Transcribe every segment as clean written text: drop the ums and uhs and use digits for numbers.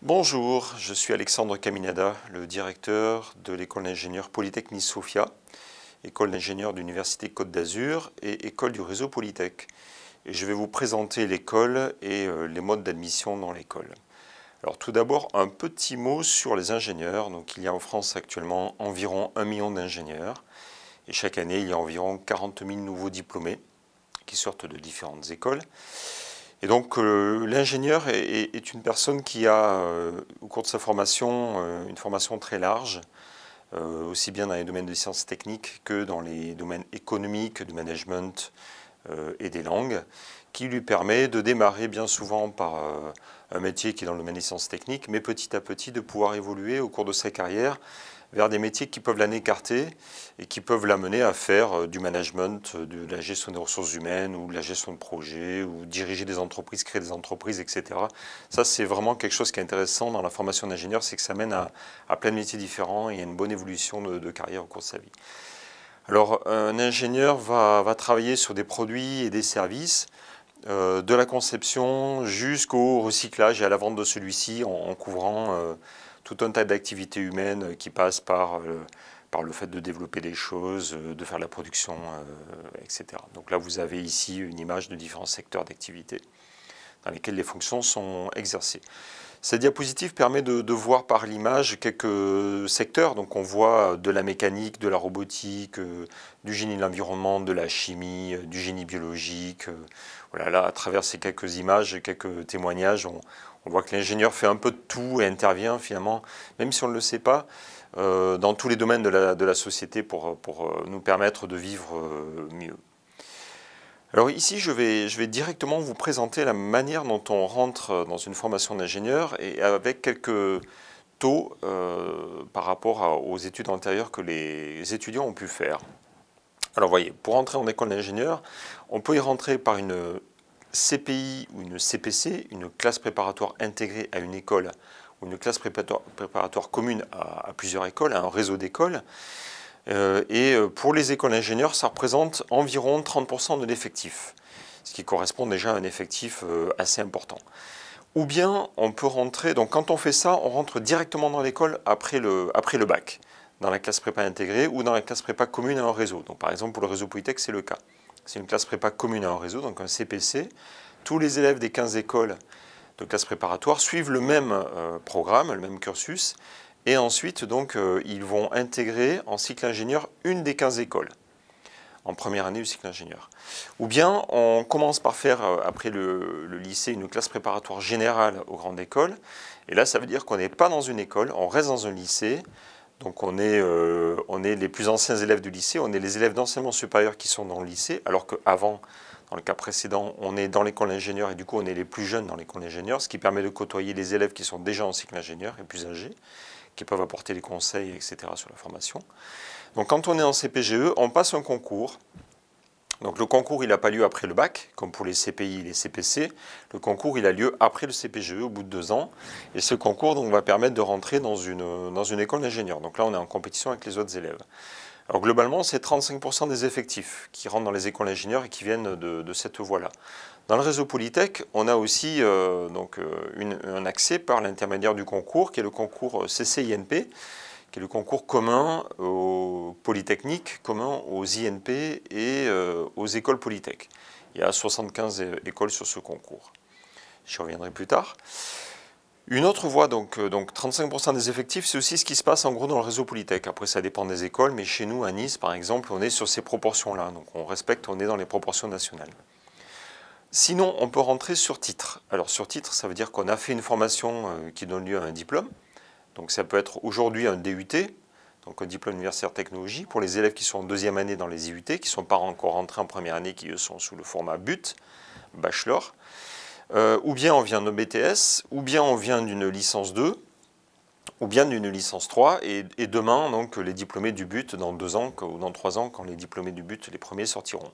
Bonjour, je suis Alexandre Caminada, le directeur de l'école d'ingénieurs Polytechnique Sofia, école d'ingénieurs d'Université Côte d'Azur et école du réseau Polytech. Et je vais vous présenter l'école et les modes d'admission dans l'école. Alors tout d'abord, un petit mot sur les ingénieurs. Donc, il y a en France actuellement environ 1 million d'ingénieurs et chaque année il y a environ 40 000 nouveaux diplômés qui sortent de différentes écoles. Et donc l'ingénieur est une personne qui a, au cours de sa formation, une formation très large, aussi bien dans les domaines de sciences techniques que dans les domaines économiques, du management et des langues, qui lui permet de démarrer bien souvent par un métier qui est dans le domaine des sciences techniques, mais petit à petit de pouvoir évoluer au cours de sa carrière vers des métiers qui peuvent l'en écarter et qui peuvent l'amener à faire du management, de la gestion des ressources humaines ou de la gestion de projets ou diriger des entreprises, créer des entreprises, etc. Ça, c'est vraiment quelque chose qui est intéressant dans la formation d'ingénieur, c'est que ça mène à plein de métiers différents et à une bonne évolution de carrière au cours de sa vie. Alors, un ingénieur va travailler sur des produits et des services, de la conception jusqu'au recyclage et à la vente de celui-ci en couvrant tout un tas d'activités humaines qui passent par le fait de développer des choses, de faire la production, etc. Donc là, vous avez ici une image de différents secteurs d'activité dans lesquels les fonctions sont exercées. Cette diapositive permet de voir par l'image quelques secteurs. Donc on voit de la mécanique, de la robotique, du génie de l'environnement, de la chimie, du génie biologique. Voilà, là, à travers ces quelques images, quelques témoignages, on voit que l'ingénieur fait un peu de tout et intervient finalement, même si on ne le sait pas, dans tous les domaines de la société pour nous permettre de vivre mieux. Alors ici, je vais directement vous présenter la manière dont on rentre dans une formation d'ingénieur et avec quelques taux par rapport aux études antérieures que les étudiants ont pu faire. Alors voyez, pour entrer en école d'ingénieur, on peut y rentrer par une CPI ou une CPC, une classe préparatoire intégrée à une école ou une classe préparatoire commune à plusieurs écoles, à un réseau d'écoles. Et pour les écoles d'ingénieurs, ça représente environ 30% de l'effectif, ce qui correspond déjà à un effectif assez important. Ou bien on peut rentrer, donc quand on fait ça, on rentre directement dans l'école après le bac, dans la classe prépa intégrée ou dans la classe prépa commune à un réseau. Donc par exemple pour le réseau Polytech, c'est le cas. C'est une classe prépa commune à un réseau, donc un CPC. Tous les élèves des 15 écoles de classe préparatoire suivent le même programme, le même cursus. Et ensuite, donc, ils vont intégrer en cycle ingénieur une des 15 écoles, en première année du cycle ingénieur. Ou bien, on commence par faire, après le lycée, une classe préparatoire générale aux grandes écoles. Et là, ça veut dire qu'on n'est pas dans une école, on reste dans un lycée. Donc, on est les plus anciens élèves du lycée, on est les élèves d'enseignement supérieur qui sont dans le lycée, alors qu'avant, dans le cas précédent, on est dans l'école d'ingénieur et du coup, on est les plus jeunes dans l'école d'ingénieur, ce qui permet de côtoyer les élèves qui sont déjà en cycle ingénieur et plus âgés, qui peuvent apporter des conseils, etc. sur la formation. Donc quand on est en CPGE, on passe un concours. Donc le concours, il n'a pas lieu après le bac, comme pour les CPI et les CPC. Le concours, il a lieu après le CPGE, au bout de 2 ans. Et ce concours donc, va permettre de rentrer dans une école d'ingénieur. Donc là, on est en compétition avec les autres élèves. Alors globalement, c'est 35% des effectifs qui rentrent dans les écoles d'ingénieurs et qui viennent de cette voie-là. Dans le réseau Polytech, on a aussi un accès par l'intermédiaire du concours, qui est le concours CCINP, qui est le concours commun aux polytechniques, commun aux INP et aux écoles Polytech. Il y a 75 écoles sur ce concours. J'y reviendrai plus tard. Une autre voie, donc 35% des effectifs, c'est aussi ce qui se passe en gros dans le réseau Polytech. Après, ça dépend des écoles, mais chez nous, à Nice, par exemple, on est sur ces proportions-là. Donc on respecte, on est dans les proportions nationales. Sinon, on peut rentrer sur titre. Alors sur titre, ça veut dire qu'on a fait une formation qui donne lieu à un diplôme. Donc ça peut être aujourd'hui un DUT, donc un diplôme universitaire technologie, pour les élèves qui sont en deuxième année dans les IUT, qui ne sont pas encore rentrés en première année, qui eux sont sous le format BUT, bachelor. Ou bien on vient de BTS, ou bien on vient d'une licence 2, ou bien d'une licence 3, et demain, donc, les diplômés du BUT, dans 2 ans ou dans 3 ans, quand les diplômés du BUT, les premiers sortiront.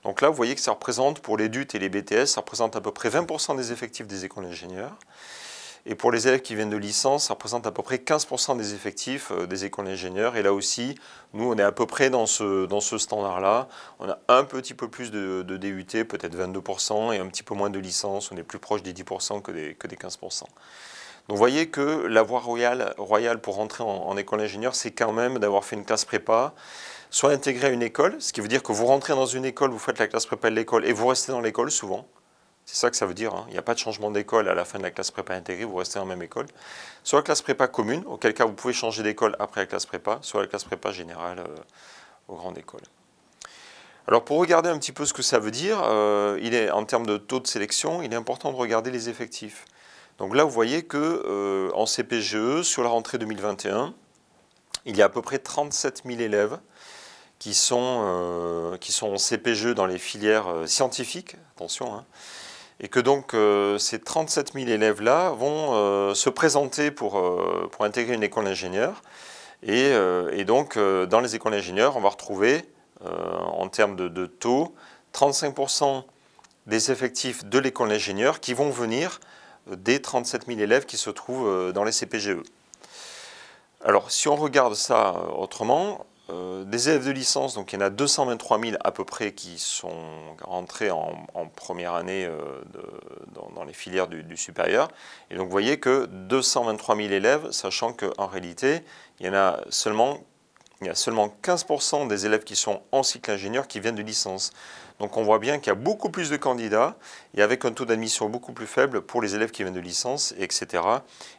Donc là, vous voyez que ça représente, pour les DUT et les BTS, ça représente à peu près 20% des effectifs des écoles d'ingénieurs. Et pour les élèves qui viennent de licence, ça représente à peu près 15% des effectifs des écoles d'ingénieurs. Et là aussi, nous, on est à peu près dans ce standard-là. On a un petit peu plus de DUT, peut-être 22%, et un petit peu moins de licence. On est plus proche des 10% que des 15%. Donc vous voyez que la voie royale pour rentrer en école d'ingénieur, c'est quand même d'avoir fait une classe prépa, soit intégré à une école, ce qui veut dire que vous rentrez dans une école, vous faites la classe prépa de l'école et vous restez dans l'école souvent. C'est ça que ça veut dire, hein. Il n'y a pas de changement d'école à la fin de la classe prépa intégrée, vous restez dans la même école. Soit la classe prépa commune, auquel cas vous pouvez changer d'école après la classe prépa, soit la classe prépa générale aux grandes écoles. Alors pour regarder un petit peu ce que ça veut dire, en termes de taux de sélection, il est important de regarder les effectifs. Donc là, vous voyez qu'en CPGE, sur la rentrée 2021, il y a à peu près 37 000 élèves qui sont en CPGE dans les filières scientifiques, attention, hein, et que donc ces 37 000 élèves-là vont se présenter pour intégrer une école d'ingénieur. Et donc, dans les écoles d'ingénieurs, on va retrouver, en termes de taux, 35% des effectifs de l'école d'ingénieur qui vont venir des 37 000 élèves qui se trouvent dans les CPGE. Alors, si on regarde ça autrement, des élèves de licence, donc il y en a 223 000 à peu près qui sont rentrés en première année dans les filières du supérieur. Et donc vous voyez que 223 000 élèves, sachant qu'en réalité, il y a seulement 15% des élèves qui sont en cycle ingénieur qui viennent de licence. Donc on voit bien qu'il y a beaucoup plus de candidats et avec un taux d'admission beaucoup plus faible pour les élèves qui viennent de licence, etc.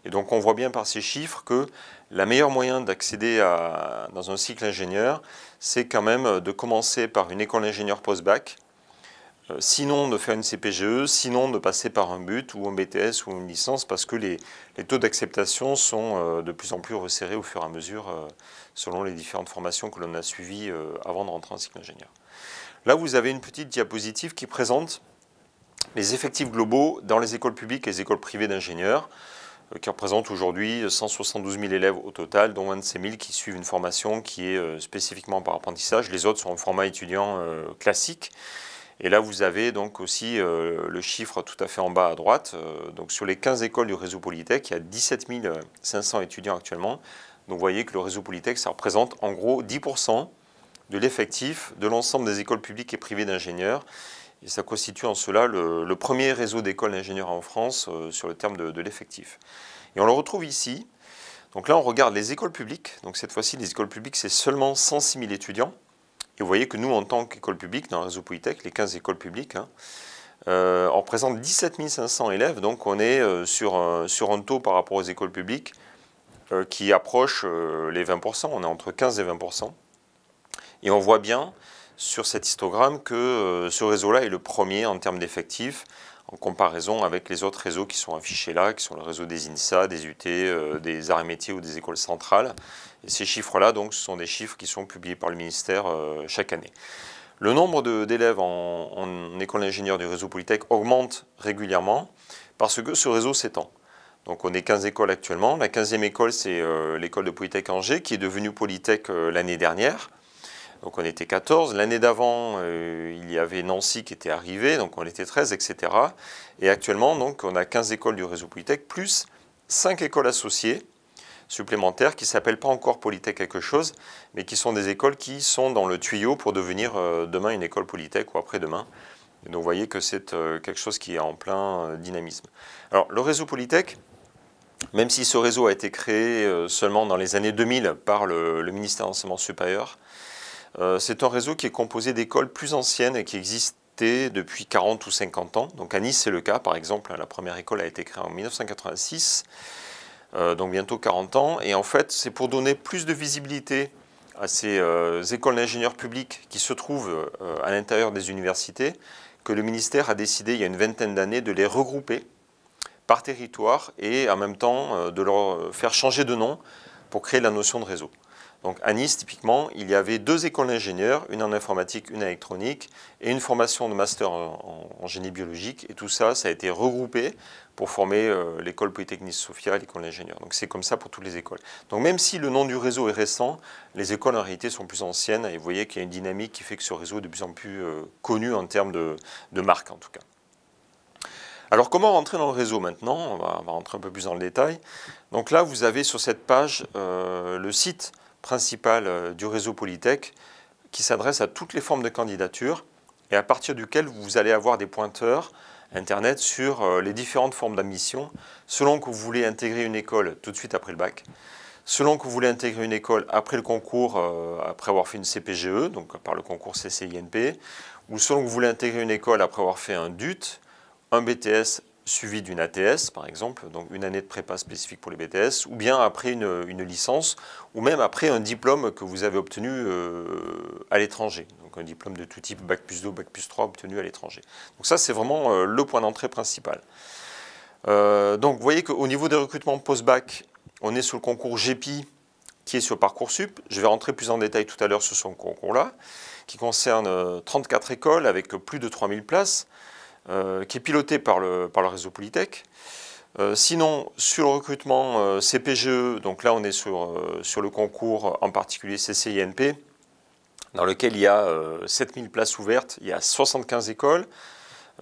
Et donc on voit bien par ces chiffres que la meilleure moyen d'accéder dans un cycle ingénieur, c'est quand même de commencer par une école d'ingénieur post-bac, sinon de faire une CPGE, sinon de passer par un BUT ou un BTS ou une licence, parce que les taux d'acceptation sont de plus en plus resserrés au fur et à mesure, selon les différentes formations que l'on a suivies avant de rentrer en cycle ingénieur. Là, vous avez une petite diapositive qui présente les effectifs globaux dans les écoles publiques et les écoles privées d'ingénieurs, qui représentent aujourd'hui 172 000 élèves au total, dont 25 000 qui suivent une formation qui est spécifiquement par apprentissage. Les autres sont en format étudiant classique. Et là, vous avez donc aussi le chiffre tout à fait en bas à droite. Donc sur les 15 écoles du réseau Polytech, il y a 17 500 étudiants actuellement. Donc vous voyez que le réseau Polytech, ça représente en gros 10% de l'effectif de l'ensemble des écoles publiques et privées d'ingénieurs. Et ça constitue en cela le premier réseau d'écoles d'ingénieurs en France sur le terme de l'effectif. Et on le retrouve ici. Donc là, on regarde les écoles publiques. Donc cette fois-ci, les écoles publiques, c'est seulement 106 000 étudiants. Et vous voyez que nous, en tant qu'école publique, dans le réseau Polytech, les 15 écoles publiques, hein, on représente 17 500 élèves. Donc on est sur un taux par rapport aux écoles publiques qui approche les 20%. On est entre 15 et 20%. Et on voit bien sur cet histogramme que ce réseau-là est le premier en termes d'effectifs, en comparaison avec les autres réseaux qui sont affichés là, qui sont le réseau des INSA, des UT, des arts et métiers ou des écoles centrales. Et ces chiffres-là, donc, ce sont des chiffres qui sont publiés par le ministère chaque année. Le nombre d'élèves en école d'ingénieur du réseau Polytech augmente régulièrement parce que ce réseau s'étend. Donc on est 15 écoles actuellement. La 15e école, c'est l'école de Polytech Angers, qui est devenue Polytech l'année dernière. Donc on était 14. L'année d'avant, il y avait Nancy qui était arrivée, donc on était 13, etc. Et actuellement, donc, on a 15 écoles du réseau Polytech, plus 5 écoles associées supplémentaires qui ne s'appellent pas encore Polytech quelque chose, mais qui sont des écoles qui sont dans le tuyau pour devenir demain une école Polytech ou après-demain. Et donc vous voyez que c'est quelque chose qui est en plein dynamisme. Alors le réseau Polytech, même si ce réseau a été créé seulement dans les années 2000 par le ministère de l'Enseignement supérieur, c'est un réseau qui est composé d'écoles plus anciennes et qui existaient depuis 40 ou 50 ans. Donc à Nice, c'est le cas, par exemple. La première école a été créée en 1986, donc bientôt 40 ans. Et en fait, c'est pour donner plus de visibilité à ces écoles d'ingénieurs publics qui se trouvent à l'intérieur des universités que le ministère a décidé, il y a une vingtaine d'années, de les regrouper par territoire et en même temps de leur faire changer de nom pour créer la notion de réseau. Donc à Nice, typiquement, il y avait 2 écoles d'ingénieurs, une en informatique, une en électronique, et une formation de master en génie biologique. Et tout ça, ça a été regroupé pour former l'école Polytechnique Sophia et l'école d'ingénieurs. Donc c'est comme ça pour toutes les écoles. Donc même si le nom du réseau est récent, les écoles en réalité sont plus anciennes. Et vous voyez qu'il y a une dynamique qui fait que ce réseau est de plus en plus connu en termes de marque, en tout cas. Alors comment rentrer dans le réseau maintenant? On va rentrer un peu plus dans le détail. Donc là, vous avez sur cette page le site principal du réseau Polytech qui s'adresse à toutes les formes de candidature et à partir duquel vous allez avoir des pointeurs Internet sur les différentes formes d'admission, selon que vous voulez intégrer une école tout de suite après le bac, selon que vous voulez intégrer une école après le concours, après avoir fait une CPGE, donc par le concours CCINP, ou selon que vous voulez intégrer une école après avoir fait un DUT, un BTS suivi d'une ATS, par exemple, donc une année de prépa spécifique pour les BTS, ou bien après une licence, ou même après un diplôme que vous avez obtenu à l'étranger. Donc un diplôme de tout type, Bac+2, Bac+3 obtenu à l'étranger. Donc ça, c'est vraiment le point d'entrée principal. Donc vous voyez qu'au niveau des recrutements post-bac, on est sur le concours GEPI, qui est sur Parcoursup. Je vais rentrer plus en détail tout à l'heure sur ce concours-là, qui concerne 34 écoles avec plus de 3000 places, qui est piloté par le réseau Polytech. Sinon, sur le recrutement CPGE, donc là on est sur le concours en particulier CCINP, dans lequel il y a 7000 places ouvertes, il y a 75 écoles,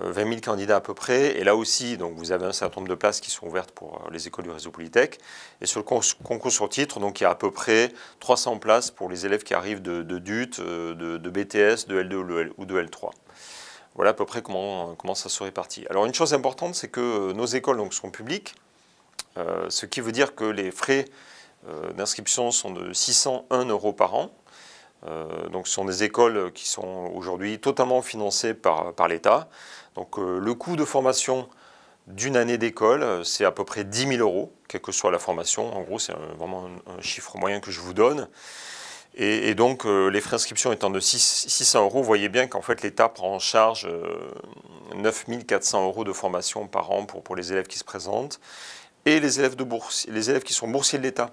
20 000 candidats à peu près, et là aussi donc, vous avez un certain nombre de places qui sont ouvertes pour les écoles du réseau Polytech. Et sur le concours sur titre, donc, il y a à peu près 300 places pour les élèves qui arrivent de DUT, de BTS, de L2 ou de L3. Voilà à peu près comment ça se répartit. Alors une chose importante, c'est que nos écoles donc, sont publiques, ce qui veut dire que les frais d'inscription sont de 601 € par an. Donc ce sont des écoles qui sont aujourd'hui totalement financées par l'État. Donc le coût de formation d'une année d'école, c'est à peu près 10 000 €, quelle que soit la formation. En gros, c'est vraiment un chiffre moyen que je vous donne. Et donc, les frais d'inscription étant de 600 €, vous voyez bien qu'en fait, l'État prend en charge 9 400 € de formation par an pour les élèves qui se présentent. Et les élèves qui sont boursiers de l'État,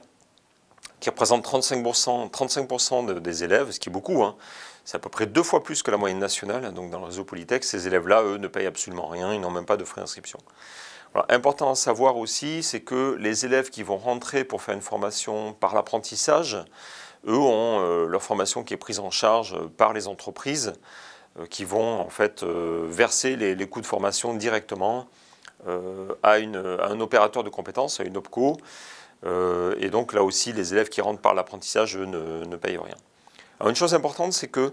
qui représentent 35% des élèves, ce qui est beaucoup, hein. C'est à peu près 2 fois plus que la moyenne nationale. Donc, dans le réseau Polytech, ces élèves-là, eux, ne payent absolument rien, ils n'ont même pas de frais d'inscription. Voilà. Important à savoir aussi, c'est que les élèves qui vont rentrer pour faire une formation par l'apprentissage, eux ont leur formation qui est prise en charge par les entreprises qui vont en fait verser les coûts de formation directement à un opérateur de compétences, à une OPCO. Et donc là aussi, les élèves qui rentrent par l'apprentissage, eux, ne payent rien. Alors, une chose importante, c'est que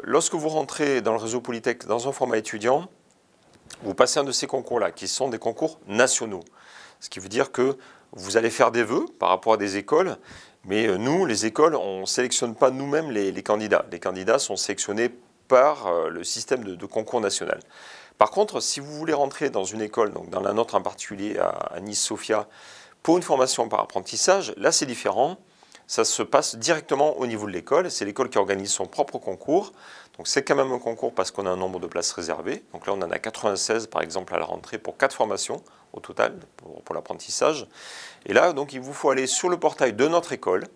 lorsque vous rentrez dans le réseau Polytech dans un format étudiant, vous passez un de ces concours-là, qui sont des concours nationaux. Ce qui veut dire que vous allez faire des vœux par rapport à des écoles, mais nous, les écoles, on ne sélectionne pas nous-mêmes les candidats. Les candidats sont sélectionnés par le système de concours national. Par contre, si vous voulez rentrer dans une école, donc dans la nôtre en particulier à Nice-Sophia, pour une formation par apprentissage, là c'est différent. Ça se passe directement au niveau de l'école. C'est l'école qui organise son propre concours. Donc c'est quand même un concours parce qu'on a un nombre de places réservées. Donc là on en a 96 par exemple à la rentrée pour 4 formations au total pour l'apprentissage. Et là donc il vous faut aller sur le portail de notre école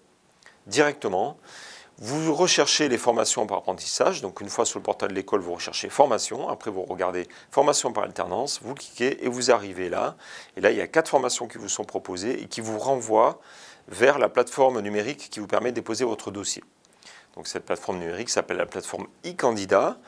directement. Vous recherchez les formations par apprentissage. Donc une fois sur le portail de l'école, vous recherchez formation. Après vous regardez formation par alternance. Vous cliquez et vous arrivez là. Et là il y a 4 formations qui vous sont proposées et qui vous renvoient vers la plateforme numérique qui vous permet de déposer votre dossier. Donc cette plateforme numérique s'appelle la plateforme e-candidat.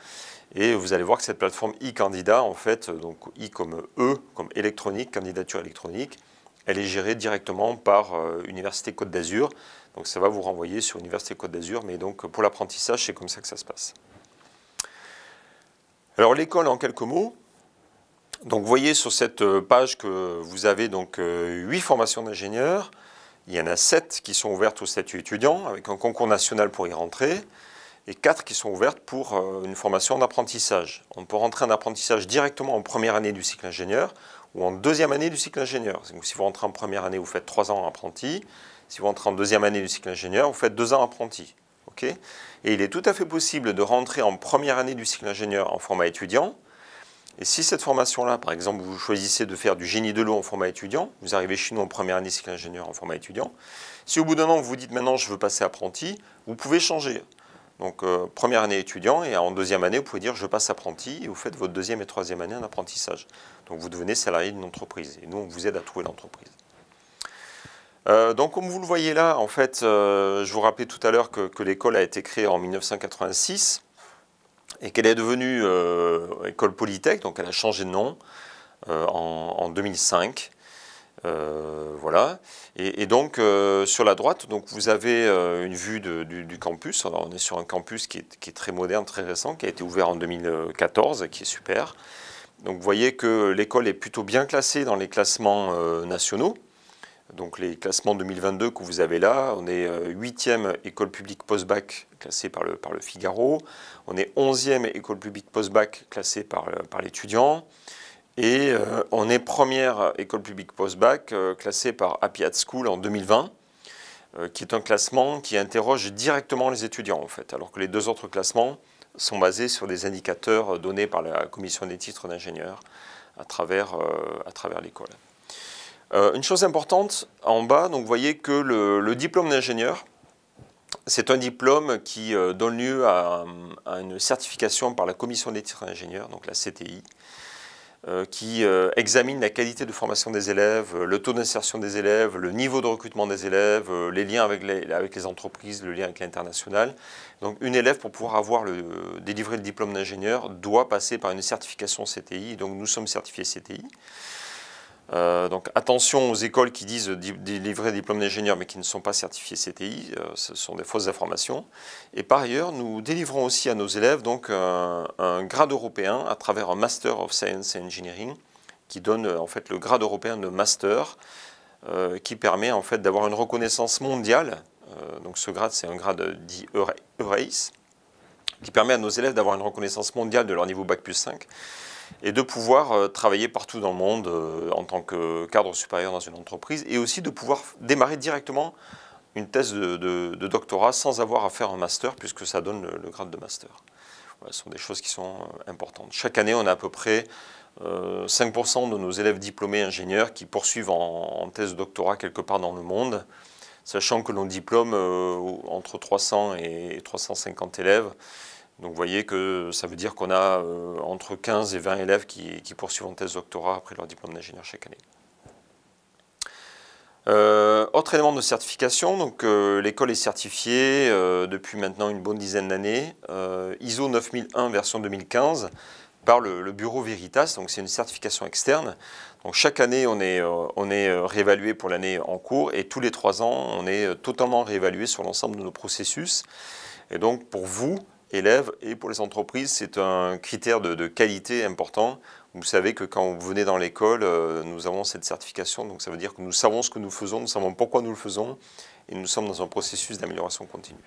Et vous allez voir que cette plateforme e-candidat, en fait, donc i comme E, comme électronique, candidature électronique, elle est gérée directement par Université Côte d'Azur. Donc ça va vous renvoyer sur Université Côte d'Azur, mais donc pour l'apprentissage, c'est comme ça que ça se passe. Alors l'école en quelques mots. Donc vous voyez sur cette page que vous avez donc 8 formations d'ingénieurs. Il y en a 7 qui sont ouvertes au statut étudiant, avec un concours national pour y rentrer, et 4 qui sont ouvertes pour une formation d'apprentissage. On peut rentrer en apprentissage directement en première année du cycle ingénieur ou en deuxième année du cycle ingénieur. Donc, si vous rentrez en première année, vous faites 3 ans apprenti. Si vous rentrez en deuxième année du cycle ingénieur, vous faites 2 ans apprenti. Okay, et il est tout à fait possible de rentrer en première année du cycle ingénieur en format étudiant. Et si cette formation-là, par exemple, vous choisissez de faire du génie de l'eau en format étudiant, vous arrivez chez nous en première année cycle ingénieur en format étudiant, si au bout d'un an, vous vous dites maintenant je veux passer apprenti, vous pouvez changer. Donc première année étudiant et en deuxième année, vous pouvez dire je passe apprenti et vous faites votre deuxième et troisième année en apprentissage. Donc vous devenez salarié d'une entreprise et nous, on vous aide à trouver l'entreprise. Donc comme vous le voyez là, en fait, je vous rappelais tout à l'heure que l'école a été créée en 1986. Et qu'elle est devenue école Polytech, donc elle a changé de nom en 2005. Voilà. Et donc sur la droite, donc, vous avez une vue du campus. Alors, on est sur un campus qui est très moderne, très récent, qui a été ouvert en 2014, qui est super. Donc vous voyez que l'école est plutôt bien classée dans les classements nationaux. Donc les classements 2022 que vous avez là, on est 8e école publique post-bac classée par le Figaro, on est 11e école publique post-bac classée par l'étudiant, et on est première école publique post-bac classée par Happy Hat School en 2020, qui est un classement qui interroge directement les étudiants en fait, alors que les deux autres classements sont basés sur des indicateurs donnés par la commission des titres d'ingénieur à travers l'école. Une chose importante en bas, donc vous voyez que le diplôme d'ingénieur, c'est un diplôme qui donne lieu à une certification par la commission des titres d'ingénieur, donc la CTI, qui examine la qualité de formation des élèves, le taux d'insertion des élèves, le niveau de recrutement des élèves, les liens avec les entreprises, le lien avec l'international. Donc une élève, pour pouvoir délivrer le diplôme d'ingénieur, doit passer par une certification CTI, donc nous sommes certifiés CTI. Donc attention aux écoles qui disent délivrer des diplômes d'ingénieur mais qui ne sont pas certifiés CTI, ce sont des fausses informations. Et par ailleurs, nous délivrons aussi à nos élèves donc, un grade européen à travers un Master of Science and Engineering qui donne en fait le grade européen de master qui permet en fait d'avoir une reconnaissance mondiale. Donc ce grade, c'est un grade dit EURACE qui permet à nos élèves d'avoir une reconnaissance mondiale de leur niveau Bac plus 5 et de pouvoir travailler partout dans le monde en tant que cadre supérieur dans une entreprise et aussi de pouvoir démarrer directement une thèse de doctorat sans avoir à faire un master puisque ça donne le grade de master. Voilà, ce sont des choses qui sont importantes. Chaque année, on a à peu près 5% de nos élèves diplômés ingénieurs qui poursuivent en thèse de doctorat quelque part dans le monde, sachant que l'on diplôme entre 300 et 350 élèves. Donc vous voyez que ça veut dire qu'on a entre 15 et 20 élèves qui poursuivent en thèse doctorat après leur diplôme d'ingénieur chaque année. Autre élément de certification, donc l'école est certifiée depuis maintenant une bonne dizaine d'années, ISO 9001 version 2015 par le bureau Veritas, donc c'est une certification externe. Donc chaque année on est réévalué pour l'année en cours et tous les 3 ans on est totalement réévalué sur l'ensemble de nos processus. Et donc pour vous, élèves, et pour les entreprises, c'est un critère de qualité important. Vous savez que quand vous venez dans l'école, nous avons cette certification, donc ça veut dire que nous savons ce que nous faisons, nous savons pourquoi nous le faisons, et nous sommes dans un processus d'amélioration continue.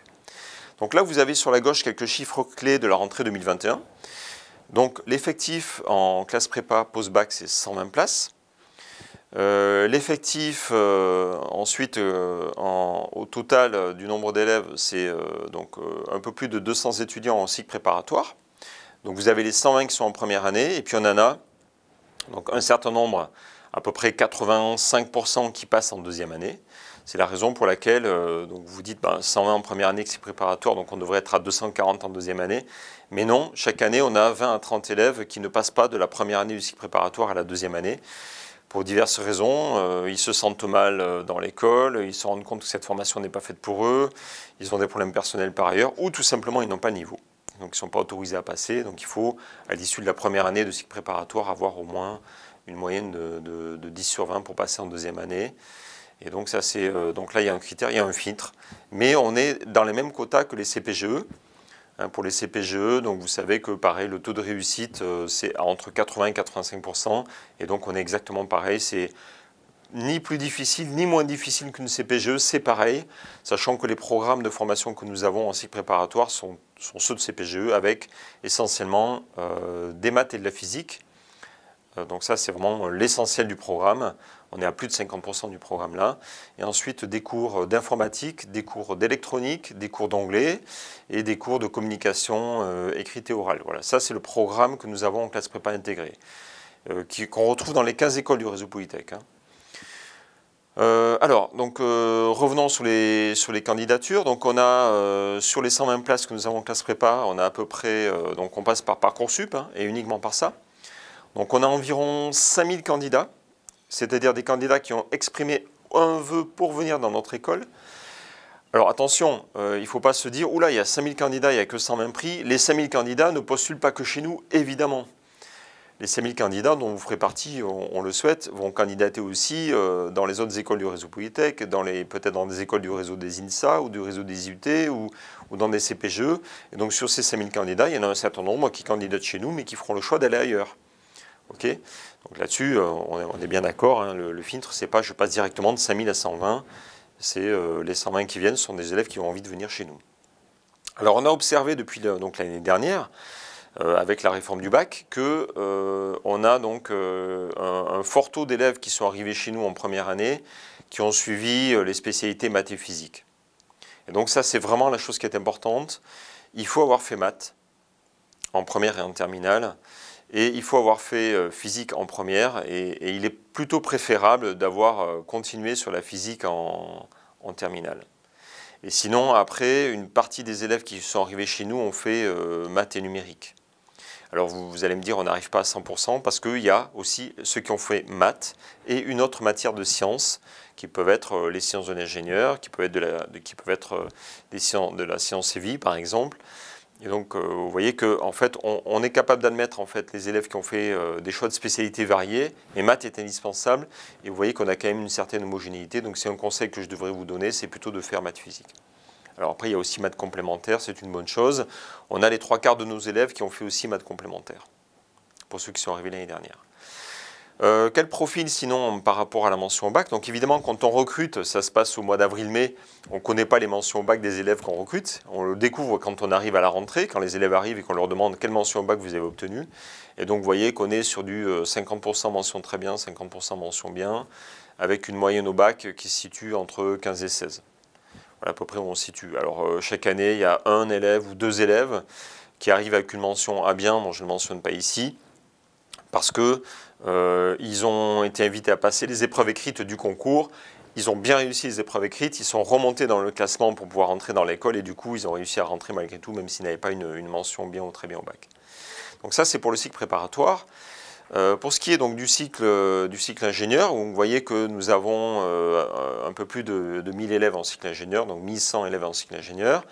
Donc là, vous avez sur la gauche quelques chiffres clés de la rentrée 2021. Donc l'effectif en classe prépa post-bac, c'est 120 places. L'effectif ensuite au total du nombre d'élèves, c'est donc un peu plus de 200 étudiants en cycle préparatoire. Donc vous avez les 120 qui sont en première année et puis on en a donc un certain nombre, à peu près 85% qui passent en deuxième année. C'est la raison pour laquelle donc vous dites 120 en première année cycle préparatoire, donc on devrait être à 240 en deuxième année. Mais non, chaque année on a 20 à 30 élèves qui ne passent pas de la première année du cycle préparatoire à la deuxième année. Pour diverses raisons, ils se sentent mal dans l'école, ils se rendent compte que cette formation n'est pas faite pour eux, ils ont des problèmes personnels par ailleurs, ou tout simplement ils n'ont pas le niveau. Donc ils ne sont pas autorisés à passer, donc il faut, à l'issue de la première année de cycle préparatoire, avoir au moins une moyenne de 10 sur 20 pour passer en deuxième année. Et donc, ça, donc là, il y a un critère, il y a un filtre, mais on est dans les mêmes quotas que les CPGE. Pour les CPGE, donc vous savez que pareil, le taux de réussite, c'est entre 80 et 85%, et donc on est exactement pareil, c'est ni plus difficile, ni moins difficile qu'une CPGE, c'est pareil, sachant que les programmes de formation que nous avons en cycle préparatoire sont ceux de CPGE, avec essentiellement des maths et de la physique. Donc ça, c'est vraiment l'essentiel du programme. On est à plus de 50% du programme là. Et ensuite, des cours d'informatique, des cours d'électronique, des cours d'anglais et des cours de communication écrite et orale. Voilà, ça, c'est le programme que nous avons en classe prépa intégrée, qu'on retrouve dans les 15 écoles du réseau Polytech. Alors, donc, revenons sur les candidatures. Donc, on a, sur les 120 places que nous avons en classe prépa, on a à peu près, donc on passe par Parcoursup, et uniquement par ça. Donc, on a environ 5000 candidats, c'est-à-dire des candidats qui ont exprimé un vœu pour venir dans notre école. Alors, attention, il ne faut pas se dire, oula, il y a 5000 candidats, il n'y a que 120 prix. Les 5000 candidats ne postulent pas que chez nous, évidemment. Les 5000 candidats dont vous ferez partie, on le souhaite, vont candidater aussi dans les autres écoles du réseau Polytech, peut-être dans des écoles du réseau des INSA ou du réseau des IUT ou dans des CPGE. Et donc sur ces 5000 candidats, il y en a un certain nombre qui candidatent chez nous mais qui feront le choix d'aller ailleurs. Okay, donc là-dessus, on est bien d'accord, hein, le filtre, c'est pas je passe directement de 5000 à 120, c'est les 120 qui viennent sont des élèves qui ont envie de venir chez nous. Alors on a observé depuis l'année dernière, avec la réforme du bac, qu'on a donc un fort taux d'élèves qui sont arrivés chez nous en première année, qui ont suivi les spécialités maths et physique. Et donc ça, c'est vraiment la chose qui est importante. Il faut avoir fait maths en première et en terminale, et il faut avoir fait physique en première, et il est plutôt préférable d'avoir continué sur la physique en terminale. Et sinon, après, une partie des élèves qui sont arrivés chez nous ont fait maths et numérique. Alors vous allez me dire, on n'arrive pas à 100% parce qu'il y a aussi ceux qui ont fait maths et une autre matière de sciences qui peuvent être les sciences de l'ingénieur, qui peuvent être de la science et vie par exemple. Et donc vous voyez qu'en fait on est capable d'admettre en fait les élèves qui ont fait des choix de spécialités variés, et maths est indispensable, et vous voyez qu'on a quand même une certaine homogénéité. Donc c'est un conseil que je devrais vous donner, c'est plutôt de faire maths physique. Alors après, il y a aussi maths complémentaires, c'est une bonne chose. On a les 3/4 de nos élèves qui ont fait aussi maths complémentaires, pour ceux qui sont arrivés l'année dernière. Quel profil sinon par rapport à la mention au bac? Donc évidemment, quand on recrute, ça se passe au mois d'avril-mai, on ne connaît pas les mentions au bac des élèves qu'on recrute. On le découvre quand on arrive à la rentrée, quand les élèves arrivent et qu'on leur demande quelle mention au bac vous avez obtenue. Et donc vous voyez qu'on est sur du 50% mention très bien, 50% mention bien, avec une moyenne au bac qui se situe entre 15 et 16. Voilà à peu près où on se situe. Alors chaque année, il y a un élève ou deux élèves qui arrivent avec une mention A bien, dont je ne mentionne pas ici, parce qu'ils ont été invités à passer les épreuves écrites du concours. Ils ont bien réussi les épreuves écrites, ils sont remontés dans le classement pour pouvoir rentrer dans l'école, et du coup, ils ont réussi à rentrer malgré tout, même s'ils n'avaient pas une mention bien ou très bien au bac. Donc ça, c'est pour le cycle préparatoire. Pour ce qui est donc du cycle ingénieur, vous voyez que nous avons un peu plus de 1000 élèves en cycle ingénieur, donc 1100 élèves en cycle ingénieur.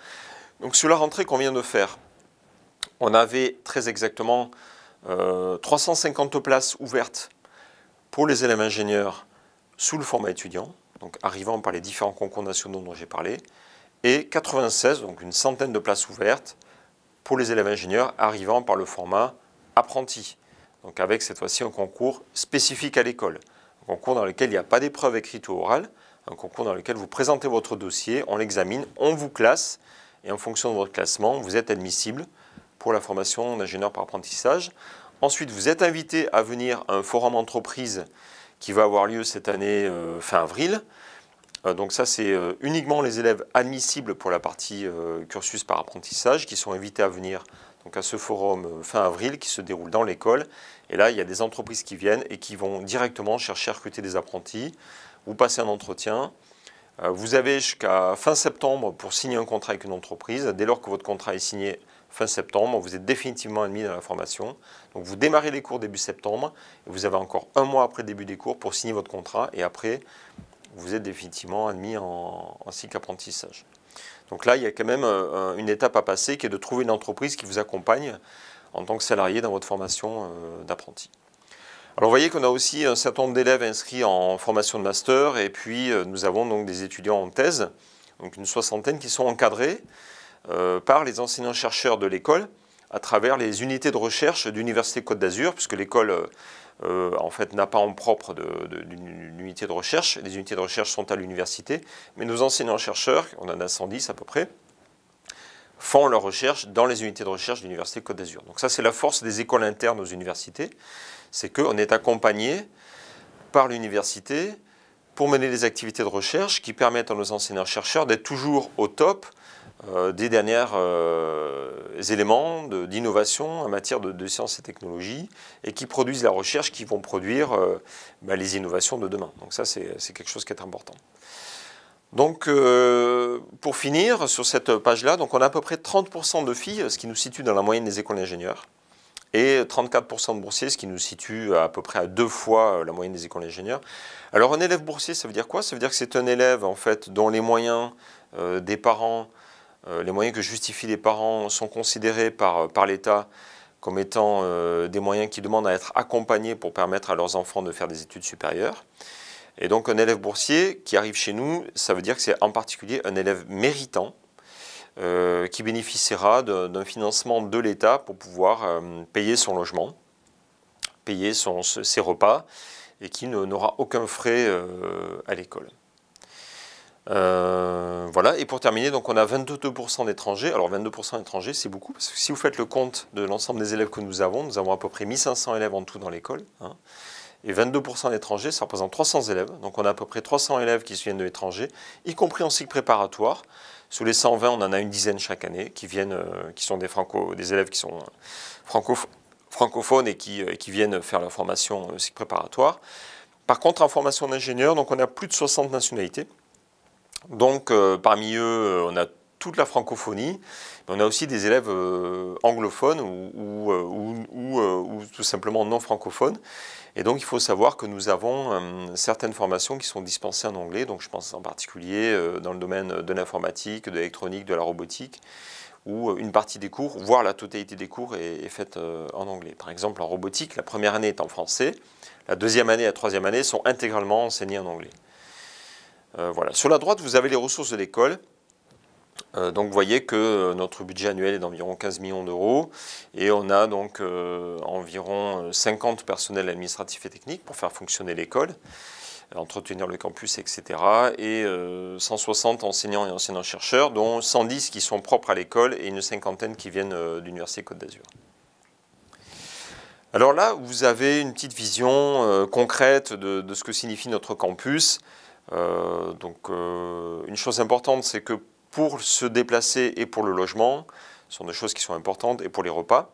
Donc sur la rentrée qu'on vient de faire, on avait très exactement 350 places ouvertes pour les élèves ingénieurs sous le format étudiant, donc arrivant par les différents concours nationaux dont j'ai parlé, et 96, donc une centaine de places ouvertes pour les élèves ingénieurs arrivant par le format apprenti. Donc avec cette fois-ci un concours spécifique à l'école, un concours dans lequel il n'y a pas d'épreuve écrite ou orale, un concours dans lequel vous présentez votre dossier, on l'examine, on vous classe, et en fonction de votre classement, vous êtes admissible pour la formation d'ingénieur par apprentissage. Ensuite, vous êtes invité à venir à un forum entreprise qui va avoir lieu cette année fin avril. Donc ça, c'est uniquement les élèves admissibles pour la partie cursus par apprentissage qui sont invités à venir donc à ce forum fin avril qui se déroule dans l'école. Et là, il y a des entreprises qui viennent et qui vont directement chercher à recruter des apprentis. Vous passez un entretien. Vous avez jusqu'à fin septembre pour signer un contrat avec une entreprise. Dès lors que votre contrat est signé fin septembre, vous êtes définitivement admis dans la formation. Donc vous démarrez les cours début septembre et vous avez encore un mois après le début des cours pour signer votre contrat, et après vous êtes définitivement admis en cycle apprentissage. Donc là, il y a quand même une étape à passer qui est de trouver une entreprise qui vous accompagne en tant que salarié dans votre formation d'apprenti. Alors vous voyez qu'on a aussi un certain nombre d'élèves inscrits en formation de master, et puis nous avons donc des étudiants en thèse, donc une soixantaine qui sont encadrés par les enseignants-chercheurs de l'école à travers les unités de recherche d'Université Côte d'Azur, puisque l'école en fait n'a pas en propre d'une unité de recherche. Les unités de recherche sont à l'université, mais nos enseignants-chercheurs, on en a 110 à peu près, font leurs recherches dans les unités de recherche de l'Université Côte d'Azur. Donc ça, c'est la force des écoles internes aux universités, c'est qu'on est accompagné par l'université pour mener des activités de recherche qui permettent à nos enseignants-chercheurs d'être toujours au top des derniers éléments d'innovation en matière de sciences et technologies, et qui produisent la recherche qui vont produire les innovations de demain. Donc ça, c'est quelque chose qui est important. Donc, pour finir sur cette page-là, donc on a à peu près 30% de filles, ce qui nous situe dans la moyenne des écoles d'ingénieurs, et 34% de boursiers, ce qui nous situe à peu près à 2 fois la moyenne des écoles d'ingénieurs. Alors un élève boursier, ça veut dire quoi? Ça veut dire que c'est un élève en fait dont les moyens des parents, les moyens que justifient les parents sont considérés par l'État comme étant des moyens qui demandent à être accompagnés pour permettre à leurs enfants de faire des études supérieures. Et donc un élève boursier qui arrive chez nous, ça veut dire que c'est en particulier un élève méritant qui bénéficiera d'un financement de l'État pour pouvoir payer son logement, payer ses repas et qui n'aura aucun frais à l'école. Voilà, et pour terminer, donc on a 22% d'étrangers. Alors 22% d'étrangers, c'est beaucoup, parce que si vous faites le compte de l'ensemble des élèves que nous avons à peu près 1500 élèves en tout dans l'école, hein, et 22% d'étrangers, ça représente 300 élèves. Donc on a à peu près 300 élèves qui viennent de l'étranger, y compris en cycle préparatoire. Sous les 120, on en a une dizaine chaque année qui sont des élèves qui sont francophones et qui viennent faire la formation cycle préparatoire. Par contre, en formation d'ingénieur, donc on a plus de 60 nationalités. Donc parmi eux, on a toute la francophonie, mais on a aussi des élèves anglophones ou tout simplement non francophones. Et donc il faut savoir que nous avons certaines formations qui sont dispensées en anglais, donc je pense en particulier dans le domaine de l'informatique, de l'électronique, de la robotique, où une partie des cours, voire la totalité des cours est faite en anglais. Par exemple en robotique, la première année est en français, la deuxième année et la troisième année sont intégralement enseignées en anglais. Voilà. Sur la droite, vous avez les ressources de l'école. Donc vous voyez que notre budget annuel est d'environ 15 millions d'euros et on a donc environ 50 personnels administratifs et techniques pour faire fonctionner l'école, entretenir le campus, etc. Et 160 enseignants et enseignants-chercheurs, dont 110 qui sont propres à l'école et une cinquantaine qui viennent de l'Université Côte d'Azur. Alors là, vous avez une petite vision concrète de ce que signifie notre campus. Une chose importante, c'est que pour se déplacer et pour le logement, ce sont des choses qui sont importantes, et pour les repas.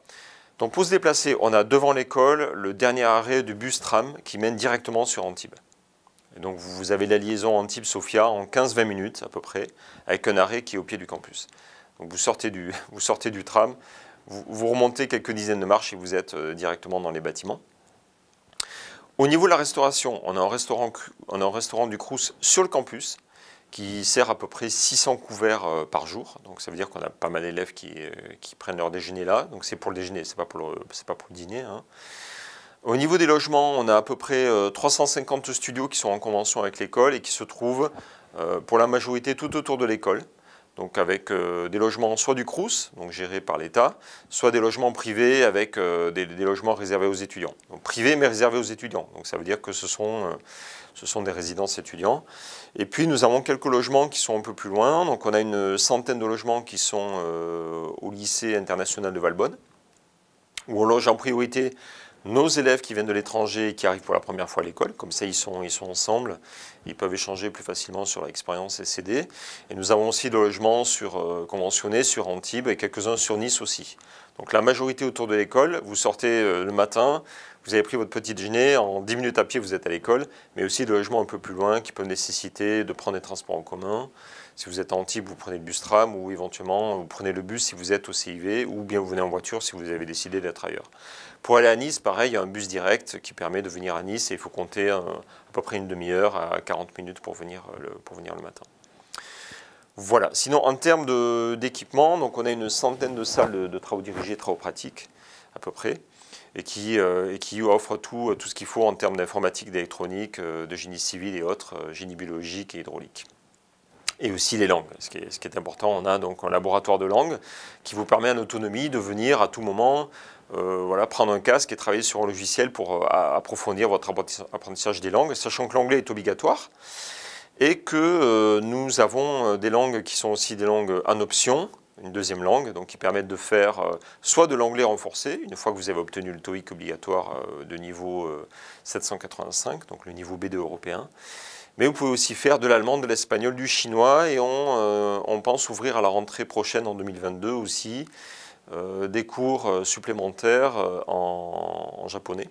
Donc pour se déplacer, on a devant l'école le dernier arrêt du bus tram qui mène directement sur Antibes. Et donc vous avez la liaison Antibes-Sofia en 15-20 minutes à peu près, avec un arrêt qui est au pied du campus. Donc vous sortez du tram, vous remontez quelques dizaines de marches et vous êtes directement dans les bâtiments. Au niveau de la restauration, on a un restaurant du Crous sur le campus qui sert à peu près 600 couverts par jour. Donc ça veut dire qu'on a pas mal d'élèves qui prennent leur déjeuner là. Donc c'est pour le déjeuner, c'est pas pour le dîner, hein. Au niveau des logements, on a à peu près 350 studios qui sont en convention avec l'école et qui se trouvent pour la majorité tout autour de l'école. Donc avec des logements soit du Crous, donc gérés par l'État, soit des logements privés avec des logements réservés aux étudiants. Donc privés mais réservés aux étudiants. Donc ça veut dire que ce sont des résidences étudiants. Et puis nous avons quelques logements qui sont un peu plus loin. Donc on a une centaine de logements qui sont au lycée international de Valbonne, où on loge en priorité nos élèves qui viennent de l'étranger et qui arrivent pour la première fois à l'école. Comme ça, ils sont ensemble. Ils peuvent échanger plus facilement sur l'expérience SCD. Et nous avons aussi des logements conventionnés sur Antibes et quelques-uns sur Nice aussi. Donc la majorité autour de l'école, vous sortez le matin, vous avez pris votre petit déjeuner, en 10 minutes à pied vous êtes à l'école, mais aussi des logements un peu plus loin qui peuvent nécessiter de prendre des transports en commun. Si vous êtes à Antibes, vous prenez le bus tram ou éventuellement vous prenez le bus si vous êtes au CIV ou bien vous venez en voiture si vous avez décidé d'être ailleurs. Pour aller à Nice, pareil, il y a un bus direct qui permet de venir à Nice et il faut compter à peu près une demi-heure à 40 minutes pour venir le matin. Voilà. Sinon, en termes d'équipement, donc on a une centaine de salles de travaux dirigés, travaux pratiques à peu près, et qui offrent tout ce qu'il faut en termes d'informatique, d'électronique, de génie civil et autres, génie biologique et hydraulique. Et aussi les langues. Ce qui est important, on a donc un laboratoire de langue qui vous permet en autonomie de venir à tout moment prendre un casque et travailler sur un logiciel pour approfondir votre apprentissage des langues, sachant que l'anglais est obligatoire et que nous avons des langues qui sont aussi des langues en option, une deuxième langue, donc qui permettent de faire soit de l'anglais renforcé, une fois que vous avez obtenu le TOEIC obligatoire de niveau 785, donc le niveau B2 européen. Mais vous pouvez aussi faire de l'allemand, de l'espagnol, du chinois et on pense ouvrir à la rentrée prochaine en 2022 aussi des cours supplémentaires en japonais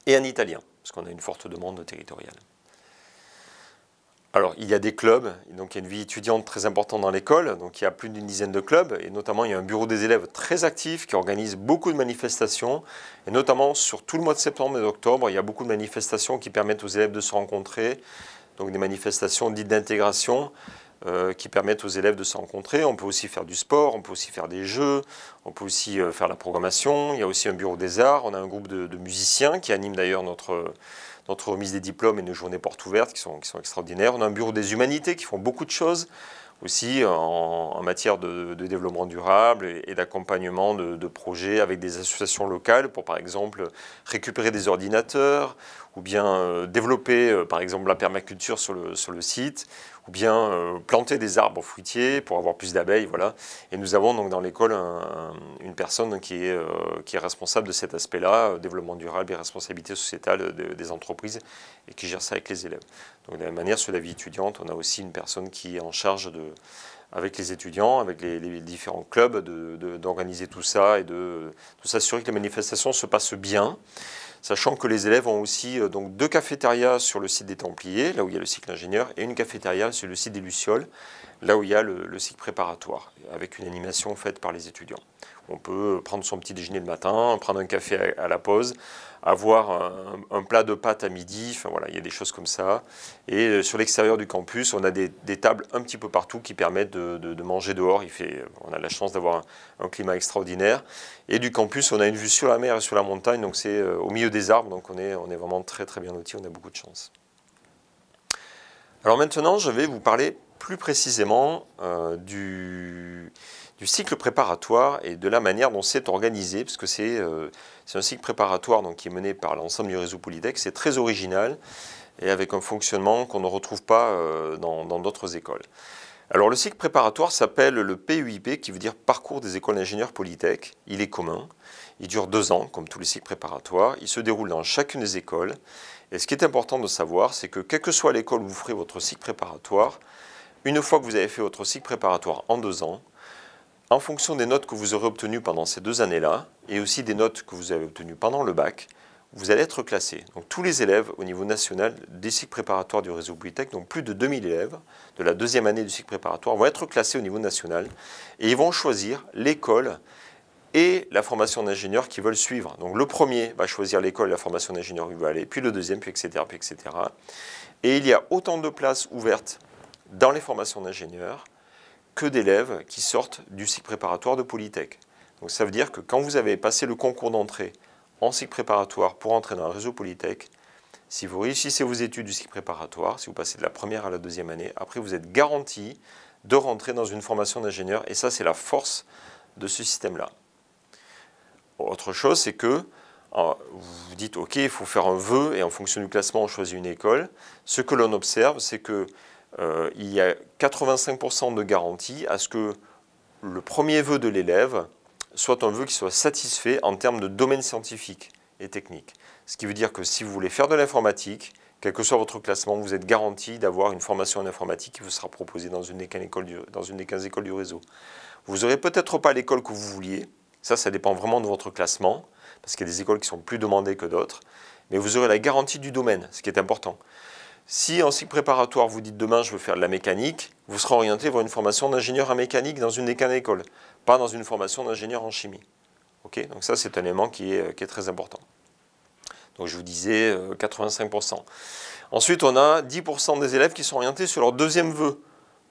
et en italien, parce qu'on a une forte demande territoriale. Alors, il y a des clubs, donc il y a une vie étudiante très importante dans l'école, donc il y a plus d'une dizaine de clubs, et notamment il y a un bureau des élèves très actif qui organise beaucoup de manifestations, et notamment sur tout le mois de septembre et d'octobre, il y a beaucoup de manifestations qui permettent aux élèves de se rencontrer, donc des manifestations dites d'intégration, qui permettent aux élèves de se rencontrer. On peut aussi faire du sport, on peut aussi faire des jeux, on peut aussi faire la programmation, il y a aussi un bureau des arts, on a un groupe de musiciens qui animent d'ailleurs notre remise des diplômes et nos journées portes ouvertes qui sont extraordinaires. On a un bureau des humanités qui font beaucoup de choses. aussi en matière de développement durable et d'accompagnement de projets avec des associations locales pour, par exemple, récupérer des ordinateurs ou bien développer, par exemple, la permaculture sur le site ou bien planter des arbres fruitiers pour avoir plus d'abeilles, voilà. Et nous avons donc dans l'école une personne qui est responsable de cet aspect-là, développement durable et responsabilité sociétale des entreprises, et qui gère ça avec les élèves. Donc de la même manière, sur la vie étudiante, on a aussi une personne qui est en charge avec les étudiants, avec les différents clubs, d'organiser tout ça et de s'assurer que les manifestations se passent bien. Sachant que les élèves ont aussi donc 2 cafétérias sur le site des Templiers, là où il y a le cycle ingénieur, et une cafétéria sur le site des Lucioles, là où il y a le cycle préparatoire, avec une animation faite par les étudiants. On peut prendre son petit déjeuner le matin, prendre un café à la pause, avoir un plat de pâtes à midi, enfin voilà, il y a des choses comme ça. Et sur l'extérieur du campus, on a des tables un petit peu partout qui permettent de manger dehors. On a la chance d'avoir un climat extraordinaire. Et du campus, on a une vue sur la mer et sur la montagne, donc c'est au milieu des arbres, donc on est vraiment très très bien lotis, on a beaucoup de chance. Alors maintenant, je vais vous parler plus précisément du cycle préparatoire et de la manière dont c'est organisé, parce que c'est un cycle préparatoire donc, qui est mené par l'ensemble du réseau Polytech. C'est très original et avec un fonctionnement qu'on ne retrouve pas dans d'autres écoles. Alors le cycle préparatoire s'appelle le PUIP, qui veut dire Parcours des écoles d'ingénieurs Polytech. Il est commun, il dure 2 ans, comme tous les cycles préparatoires. Il se déroule dans chacune des écoles. Et ce qui est important de savoir, c'est que quelle que soit l'école où vous ferez votre cycle préparatoire, une fois que vous avez fait votre cycle préparatoire en 2 ans, en fonction des notes que vous aurez obtenues pendant ces 2 années-là, et aussi des notes que vous avez obtenues pendant le bac, vous allez être classé. Donc tous les élèves au niveau national des cycles préparatoires du réseau Polytech, donc plus de 2000 élèves de la 2e année du cycle préparatoire, vont être classés au niveau national et ils vont choisir l'école et la formation d'ingénieur qu'ils veulent suivre. Donc le premier va choisir l'école et la formation d'ingénieur où il veut aller, puis le deuxième, puis etc., puis etc. Et il y a autant de places ouvertes dans les formations d'ingénieurs que d'élèves qui sortent du cycle préparatoire de Polytech. Donc ça veut dire que quand vous avez passé le concours d'entrée en cycle préparatoire pour entrer dans le réseau Polytech, si vous réussissez vos études du cycle préparatoire, si vous passez de la 1re à la 2e année, après vous êtes garanti de rentrer dans une formation d'ingénieur, et ça c'est la force de ce système-là. Autre chose, c'est que vous dites ok, il faut faire un vœu et en fonction du classement on choisit une école. Ce que l'on observe, c'est que il y a 85% de garantie à ce que le premier vœu de l'élève soit un vœu qui soit satisfait en termes de domaine scientifique et technique. Ce qui veut dire que si vous voulez faire de l'informatique, quel que soit votre classement, vous êtes garanti d'avoir une formation en informatique qui vous sera proposée dans une des 15 écoles du réseau. Vous n'aurez peut-être pas l'école que vous vouliez, ça dépend vraiment de votre classement, parce qu'il y a des écoles qui sont plus demandées que d'autres, mais vous aurez la garantie du domaine, ce qui est important. Si en cycle préparatoire, vous dites demain je veux faire de la mécanique, vous serez orienté vers une formation d'ingénieur en mécanique dans une des 15 écoles, pas dans une formation d'ingénieur en chimie. Okay, donc ça c'est un élément qui est très important. Donc je vous disais 85%. Ensuite on a 10% des élèves qui sont orientés sur leur 2e vœu.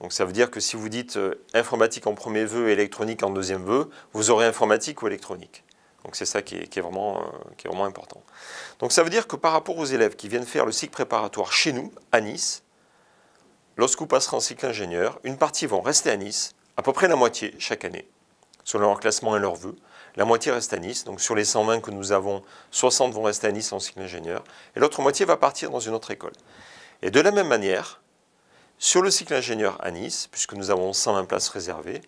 Donc ça veut dire que si vous dites informatique en 1er vœu et électronique en 2e vœu, vous aurez informatique ou électronique. Donc c'est ça qui est vraiment important. Donc ça veut dire que par rapport aux élèves qui viennent faire le cycle préparatoire chez nous, à Nice, lorsque vous passerez en cycle ingénieur, une partie vont rester à Nice, à peu près la moitié chaque année, selon leur classement et leurs vœux. La moitié reste à Nice, donc sur les 120 que nous avons, 60 vont rester à Nice en cycle ingénieur, et l'autre moitié va partir dans une autre école. Et de la même manière, sur le cycle ingénieur à Nice, puisque nous avons 120 places réservées,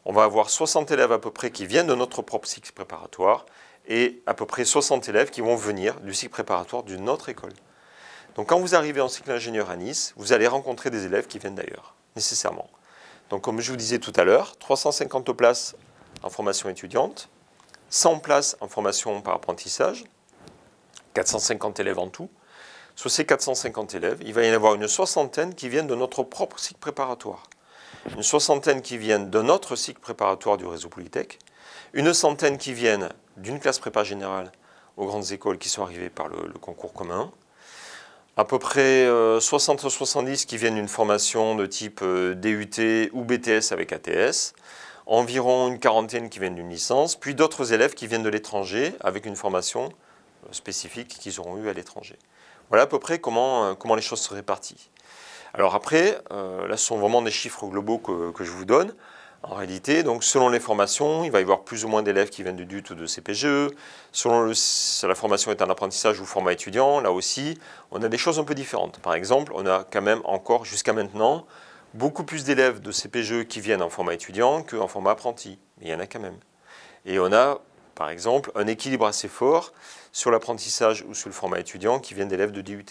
on va avoir 60 élèves à peu près qui viennent de notre propre cycle préparatoire et à peu près 60 élèves qui vont venir du cycle préparatoire d'une autre école. Donc quand vous arrivez en cycle ingénieur à Nice, vous allez rencontrer des élèves qui viennent d'ailleurs, nécessairement. Donc comme je vous disais tout à l'heure, 350 places en formation étudiante, 100 places en formation par apprentissage, 450 élèves en tout. Sur ces 450 élèves, il va y en avoir une soixantaine qui viennent de notre propre cycle préparatoire. Une soixantaine qui viennent d'un autre cycle préparatoire du réseau Polytech, une centaine qui viennent d'une classe prépa générale aux grandes écoles qui sont arrivées par le concours commun, à peu près 60-70 qui viennent d'une formation de type DUT ou BTS avec ATS, environ une quarantaine qui viennent d'une licence, puis d'autres élèves qui viennent de l'étranger avec une formation spécifique qu'ils auront eue à l'étranger. Voilà à peu près comment les choses se répartissent. Alors après, là ce sont vraiment des chiffres globaux que je vous donne. En réalité, donc selon les formations, il va y avoir plus ou moins d'élèves qui viennent de DUT ou de CPGE. Selon si la formation est un apprentissage ou format étudiant, là aussi, on a des choses un peu différentes. Par exemple, on a quand même encore, jusqu'à maintenant, beaucoup plus d'élèves de CPGE qui viennent en format étudiant qu'en format apprenti. Mais il y en a quand même. Et on a, par exemple, un équilibre assez fort sur l'apprentissage ou sur le format étudiant qui viennent d'élèves de DUT.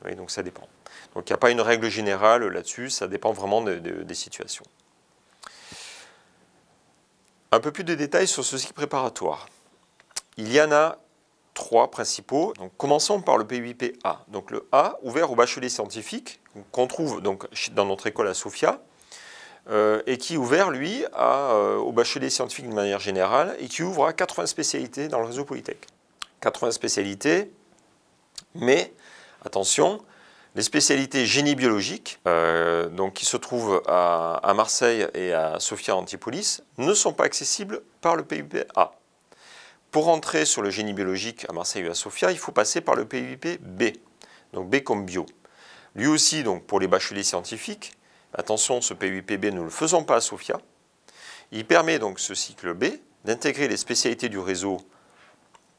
Oui, donc ça dépend. Donc il n'y a pas une règle générale là-dessus, ça dépend vraiment des situations. Un peu plus de détails sur ce cycle préparatoire. Il y en a 3 principaux. Donc, commençons par le PUIP-A. Donc le A, ouvert aux bacheliers scientifiques, qu'on trouve donc dans notre école à Sofia, et qui est ouvert, lui, aux bacheliers scientifiques de manière générale, et qui ouvre à 80 spécialités dans le réseau Polytech. 80 spécialités, mais attention, les spécialités génie biologique, donc qui se trouvent à Marseille et à Sofia Antipolis, ne sont pas accessibles par le PUIP-A. Pour entrer sur le génie biologique à Marseille ou à Sofia, il faut passer par le PUIP-B, donc B comme bio. Lui aussi, donc, pour les bacheliers scientifiques, attention, ce PUIP-B, nous ne le faisons pas à Sofia. Il permet donc ce cycle B d'intégrer les spécialités du réseau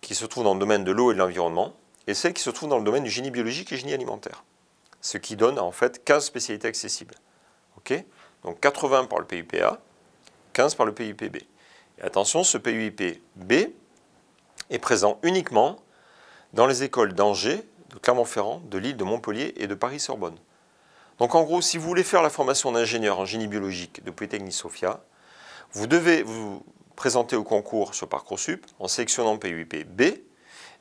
qui se trouvent dans le domaine de l'eau et de l'environnement et celles qui se trouvent dans le domaine du génie biologique et génie alimentaire. Ce qui donne en fait 15 spécialités accessibles. Okay, donc 80 par le PUIP-A, 15 par le PUIP-B. Et attention, ce PUIP-B est présent uniquement dans les écoles d'Angers, de Clermont-Ferrand, de Lille, de Montpellier et de Paris-Sorbonne. Donc en gros, si vous voulez faire la formation d'ingénieur en génie biologique de Polytechnique Sofia, vous devez vous présenter au concours sur Parcoursup en sélectionnant PUIP-B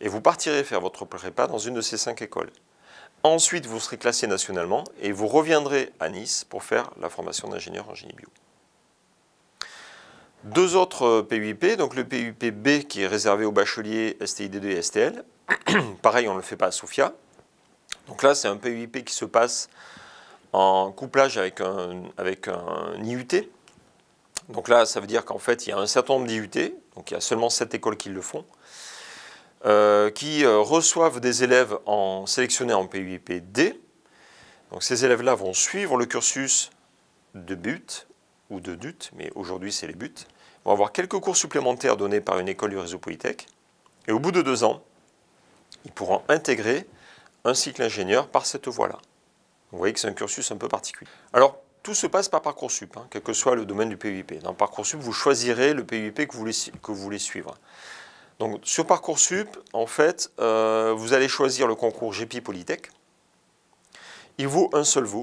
et vous partirez faire votre prépa dans une de ces 5 écoles. Ensuite, vous serez classé nationalement et vous reviendrez à Nice pour faire la formation d'ingénieur en génie bio. 2 autres PUIP, donc le PUIP-B qui est réservé aux bacheliers STID2 et STL. Pareil, on ne le fait pas à Sofia. Donc là, c'est un PUIP qui se passe en couplage avec un IUT. Donc là, ça veut dire qu'en fait, il y a un certain nombre d'IUT, donc il y a seulement 7 écoles qui le font, qui reçoivent des élèves sélectionnés en PUIP-D. Donc ces élèves-là vont suivre le cursus de BUT ou de DUT, mais aujourd'hui c'est les BUT, vont avoir quelques cours supplémentaires donnés par une école du réseau Polytech, et au bout de 2 ans, ils pourront intégrer un cycle ingénieur par cette voie-là. Vous voyez que c'est un cursus un peu particulier. Alors, tout se passe par Parcoursup, hein, quel que soit le domaine du PUIP. Dans Parcoursup, vous choisirez le PUIP que vous voulez suivre. Donc, sur Parcoursup, en fait, vous allez choisir le concours GEPI Polytech. Il vaut un seul vœu,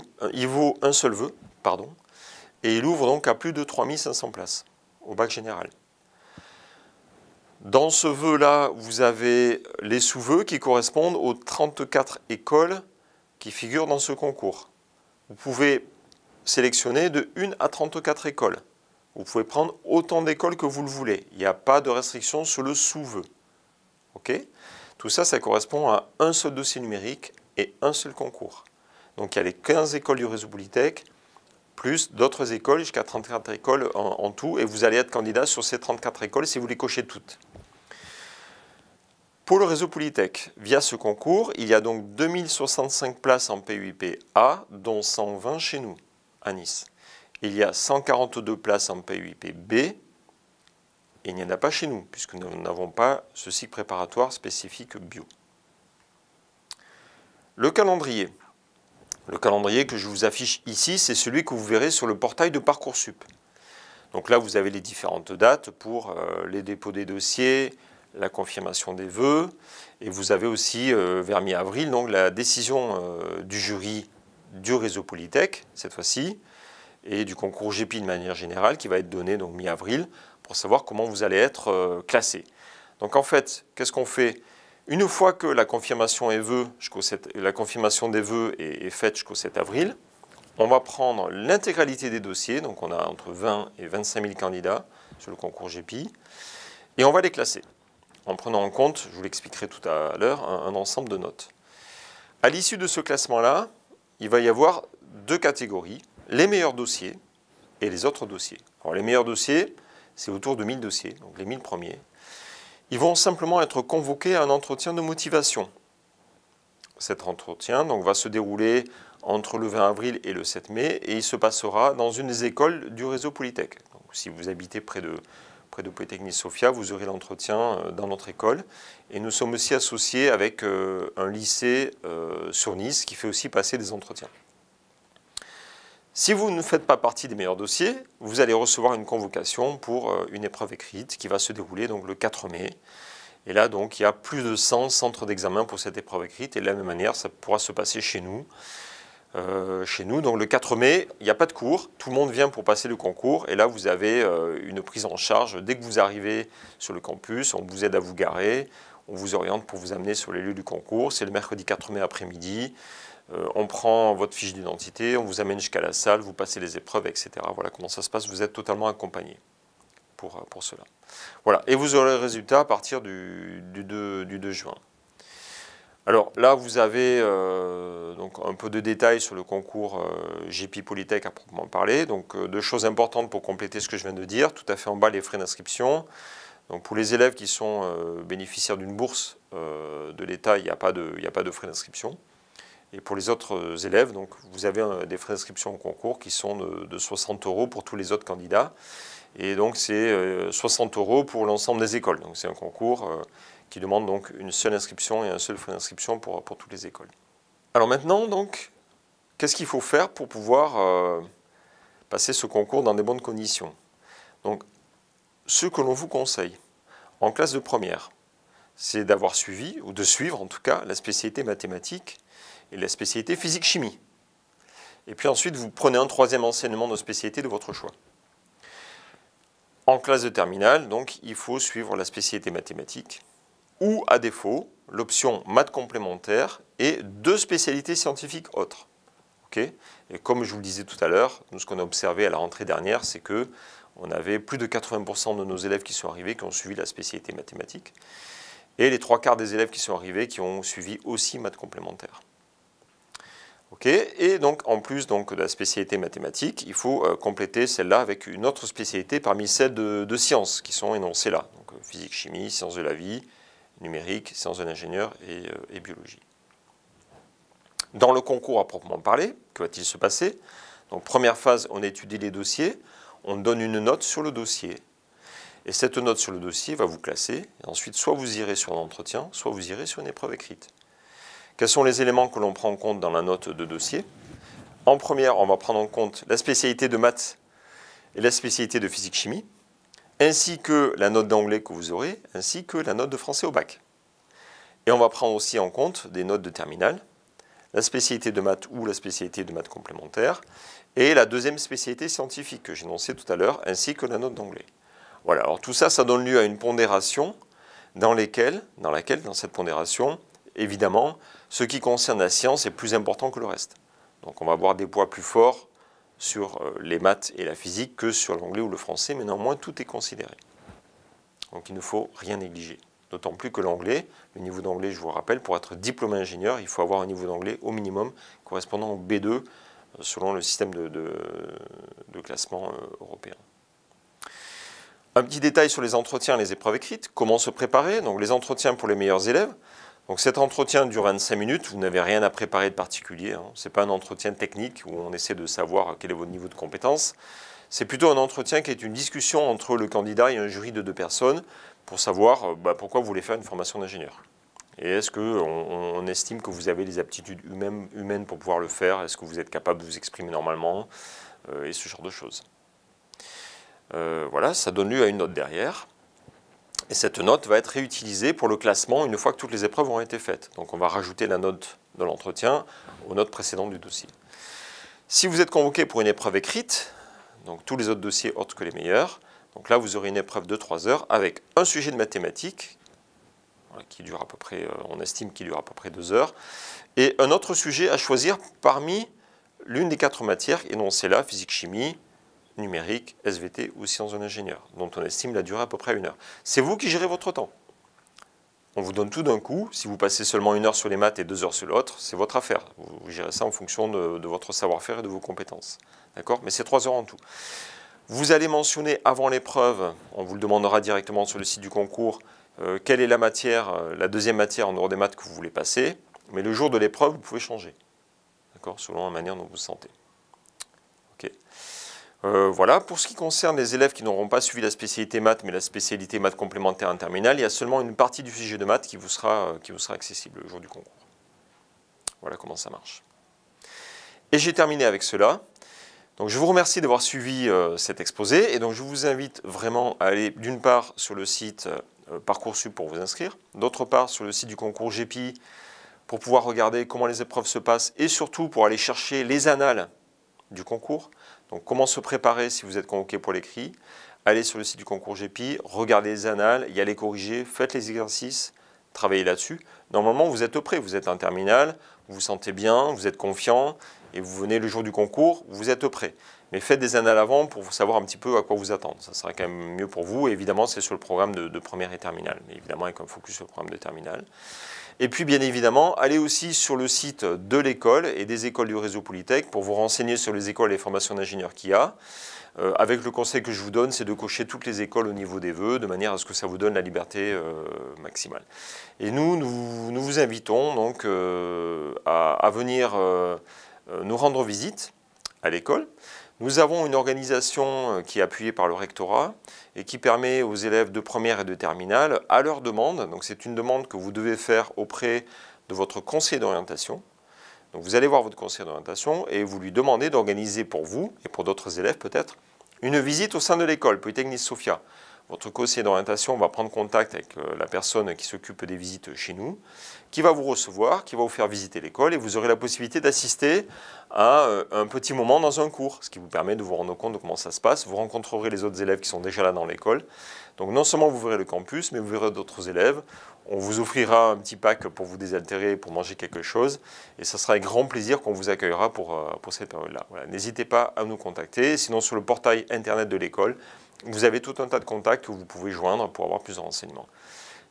et il ouvre donc à plus de 3500 places au bac général. Dans ce vœu-là, vous avez les sous-vœux qui correspondent aux 34 écoles qui figurent dans ce concours. Vous pouvez sélectionner de 1 à 34 écoles. Vous pouvez prendre autant d'écoles que vous le voulez. Il n'y a pas de restriction sur le sous-vœu. Okay, tout ça, ça correspond à un seul dossier numérique et un seul concours. Donc il y a les 15 écoles du réseau Polytech, plus d'autres écoles, jusqu'à 34 écoles en tout, et vous allez être candidat sur ces 34 écoles si vous les cochez toutes. Pour le réseau Polytech, via ce concours, il y a donc 2065 places en PUIP-A, dont 120 chez nous, à Nice. Il y a 142 places en PUIP-B, et il n'y en a pas chez nous, puisque nous n'avons pas ce cycle préparatoire spécifique bio. Le calendrier. Le calendrier que je vous affiche ici, c'est celui que vous verrez sur le portail de Parcoursup. Donc là, vous avez les différentes dates pour les dépôts des dossiers, la confirmation des vœux, et vous avez aussi, vers mi-avril, donc la décision du jury du réseau Polytech, cette fois-ci, et du concours GEPI de manière générale, qui va être donné donc mi-avril, pour savoir comment vous allez être classé. Donc en fait, qu'est-ce qu'on fait ? Une fois que la confirmation des vœux est faite jusqu'au 7 avril, on va prendre l'intégralité des dossiers, donc on a entre 20 et 25 000 candidats sur le concours GEPI, et on va les classer, en prenant en compte, je vous l'expliquerai tout à l'heure, un ensemble de notes. À l'issue de ce classement-là, il va y avoir 2 catégories, les meilleurs dossiers et les autres dossiers. Alors les meilleurs dossiers, c'est autour de 1000 dossiers, donc les 1000 premiers. Ils vont simplement être convoqués à un entretien de motivation. Cet entretien donc, va se dérouler entre le 20 avril et le 7 mai et il se passera dans une des écoles du réseau Polytech. Donc, si vous habitez près de Polytechnique Sophia, vous aurez l'entretien dans notre école. Et nous sommes aussi associés avec un lycée sur Nice qui fait aussi passer des entretiens. Si vous ne faites pas partie des meilleurs dossiers, vous allez recevoir une convocation pour une épreuve écrite qui va se dérouler donc, le 4 mai. Et là, donc, il y a plus de 100 centres d'examen pour cette épreuve écrite. Et de la même manière, ça pourra se passer chez nous. Donc le 4 mai, il n'y a pas de cours, tout le monde vient pour passer le concours et là vous avez une prise en charge. Dès que vous arrivez sur le campus, on vous aide à vous garer, on vous oriente pour vous amener sur les lieux du concours. C'est le mercredi 4 mai après-midi, on prend votre fiche d'identité, on vous amène jusqu'à la salle, vous passez les épreuves, etc. Voilà comment ça se passe, vous êtes totalement accompagné pour cela. Voilà, et vous aurez le résultat à partir du 2 juin. Alors là, vous avez donc un peu de détails sur le concours GP Polytech à proprement parler. Donc deux choses importantes pour compléter ce que je viens de dire. Tout à fait en bas, les frais d'inscription. Donc pour les élèves qui sont bénéficiaires d'une bourse de l'État, il n'y a pas de frais d'inscription. Et pour les autres élèves, donc, vous avez des frais d'inscription au concours qui sont de 60 € pour tous les autres candidats. Et donc c'est 60 € pour l'ensemble des écoles. Donc c'est un concours qui demande donc une seule inscription et un seul frais d'inscription pour toutes les écoles. Alors maintenant, donc, qu'est-ce qu'il faut faire pour pouvoir passer ce concours dans des bonnes conditions? Donc, ce que l'on vous conseille en classe de première, c'est d'avoir suivi, ou de suivre en tout cas, la spécialité mathématiques et la spécialité physique-chimie. Et puis ensuite, vous prenez un troisième enseignement de spécialité de votre choix. En classe de terminale, donc, il faut suivre la spécialité mathématiques, ou à défaut, l'option maths complémentaires et 2 spécialités scientifiques autres. Okay, et comme je vous le disais tout à l'heure, nous ce qu'on a observé à la rentrée dernière, c'est qu'on avait plus de 80% de nos élèves qui sont arrivés qui ont suivi la spécialité mathématiques, et les 3/4 des élèves qui sont arrivés qui ont suivi aussi maths complémentaires. Okay, et donc en plus donc, de la spécialité mathématiques, il faut compléter celle-là avec une autre spécialité parmi celles de sciences qui sont énoncées là, donc physique, chimie, sciences de la vie, numérique, sciences de l'ingénieur et biologie. Dans le concours à proprement parler, que va-t-il se passer? Donc première phase, on étudie les dossiers, on donne une note sur le dossier. Et cette note sur le dossier va vous classer. Et ensuite, soit vous irez sur un entretien, soit vous irez sur une épreuve écrite. Quels sont les éléments que l'on prend en compte dans la note de dossier? En première, on va prendre en compte la spécialité de maths et la spécialité de physique-chimie, ainsi que la note d'anglais que vous aurez, ainsi que la note de français au bac. Et on va prendre aussi en compte des notes de terminale, la spécialité de maths ou la spécialité de maths complémentaires, et la deuxième spécialité scientifique que j'ai énoncée tout à l'heure, ainsi que la note d'anglais. Voilà, alors tout ça, ça donne lieu à une pondération dans cette pondération, évidemment, ce qui concerne la science est plus important que le reste. Donc on va avoir des poids plus forts sur les maths et la physique que sur l'anglais ou le français, mais néanmoins tout est considéré. Donc il ne faut rien négliger. D'autant plus que l'anglais, le niveau d'anglais, je vous rappelle, pour être diplômé ingénieur, il faut avoir un niveau d'anglais au minimum correspondant au B2 selon le système de classement européen. Un petit détail sur les entretiens et les épreuves écrites. Comment se préparer? Donc les entretiens pour les meilleurs élèves. Donc cet entretien dure 25 minutes, vous n'avez rien à préparer de particulier. Hein. Ce n'est pas un entretien technique où on essaie de savoir quel est votre niveau de compétence. C'est plutôt un entretien qui est une discussion entre le candidat et un jury de 2 personnes pour savoir pourquoi vous voulez faire une formation d'ingénieur. Et est-ce qu'on estime que vous avez les aptitudes humaines pour pouvoir le faire? Est-ce que vous êtes capable de vous exprimer normalement? Et ce genre de choses. Voilà, ça donne lieu à une note derrière. Et cette note va être réutilisée pour le classement une fois que toutes les épreuves ont été faites. Donc on va rajouter la note de l'entretien aux notes précédentes du dossier. Si vous êtes convoqué pour une épreuve écrite, donc tous les autres dossiers autres que les meilleurs, donc là vous aurez une épreuve de 3 heures avec un sujet de mathématiques, qui dure à peu près, on estime qu'il dure à peu près 2 heures, et un autre sujet à choisir parmi l'une des 4 matières énoncées là, physique-chimie, numérique, SVT ou sciences de l'ingénieur, dont on estime la durée à peu près 1 heure. C'est vous qui gérez votre temps. On vous donne tout d'un coup. Si vous passez seulement 1 heure sur les maths et 2 heures sur l'autre, c'est votre affaire. Vous gérez ça en fonction de votre savoir-faire et de vos compétences. D'accord? Mais c'est 3 heures en tout. Vous allez mentionner avant l'épreuve, on vous le demandera directement sur le site du concours, quelle est la matière, la deuxième matière en dehors des maths que vous voulez passer. Mais le jour de l'épreuve, vous pouvez changer, d'accord, selon la manière dont vous vous sentez. Ok. Voilà, pour ce qui concerne les élèves qui n'auront pas suivi la spécialité maths, mais la spécialité maths complémentaire en terminale, il y a seulement une partie du sujet de maths qui vous sera accessible le jour du concours. Voilà comment ça marche. Et j'ai terminé avec cela. Donc je vous remercie d'avoir suivi cet exposé, et donc je vous invite vraiment à aller d'une part sur le site Parcoursup pour vous inscrire, d'autre part sur le site du concours GEPI pour pouvoir regarder comment les épreuves se passent, et surtout pour aller chercher les annales du concours. Donc comment se préparer si vous êtes convoqué pour l'écrit. Allez sur le site du concours GEPI, regardez les annales, y allez corriger, faites les exercices, travaillez là-dessus. Normalement, vous êtes prêt, vous êtes en terminale, vous vous sentez bien, vous êtes confiant, et vous venez le jour du concours, vous êtes prêt. Mais faites des annales avant pour savoir un petit peu à quoi vous attendre. Ça sera quand même mieux pour vous. Et évidemment, c'est sur le programme de première et terminale, mais évidemment avec un focus sur le programme de terminale. Et puis, bien évidemment, allez aussi sur le site de l'école et des écoles du réseau Polytech pour vous renseigner sur les écoles et formations d'ingénieurs qu'il y a. Avec le conseil que je vous donne, c'est de cocher toutes les écoles au niveau des vœux, de manière à ce que ça vous donne la liberté maximale. Et nous vous invitons donc à venir nous rendre visite à l'école. Nous avons une organisation qui est appuyée par le rectorat et qui permet aux élèves de première et de terminale, à leur demande, donc c'est une demande que vous devez faire auprès de votre conseiller d'orientation. Donc vous allez voir votre conseiller d'orientation et vous lui demandez d'organiser pour vous, et pour d'autres élèves peut-être, une visite au sein de l'école Polytechnique Sophia. Votre conseiller d'orientation va prendre contact avec la personne qui s'occupe des visites chez nous, qui va vous recevoir, qui va vous faire visiter l'école, et vous aurez la possibilité d'assister à un petit moment dans un cours, ce qui vous permet de vous rendre compte de comment ça se passe. Vous rencontrerez les autres élèves qui sont déjà là dans l'école. Donc non seulement vous verrez le campus, mais vous verrez d'autres élèves. On vous offrira un petit pack pour vous désaltérer, pour manger quelque chose, et ce sera avec grand plaisir qu'on vous accueillera pour cette période-là. Voilà. N'hésitez pas à nous contacter, sinon sur le portail internet de l'école, vous avez tout un tas de contacts que vous pouvez joindre pour avoir plus de renseignements.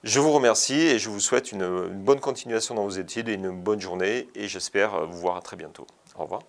Je vous remercie et je vous souhaite une bonne continuation dans vos études et une bonne journée, et j'espère vous voir à très bientôt. Au revoir.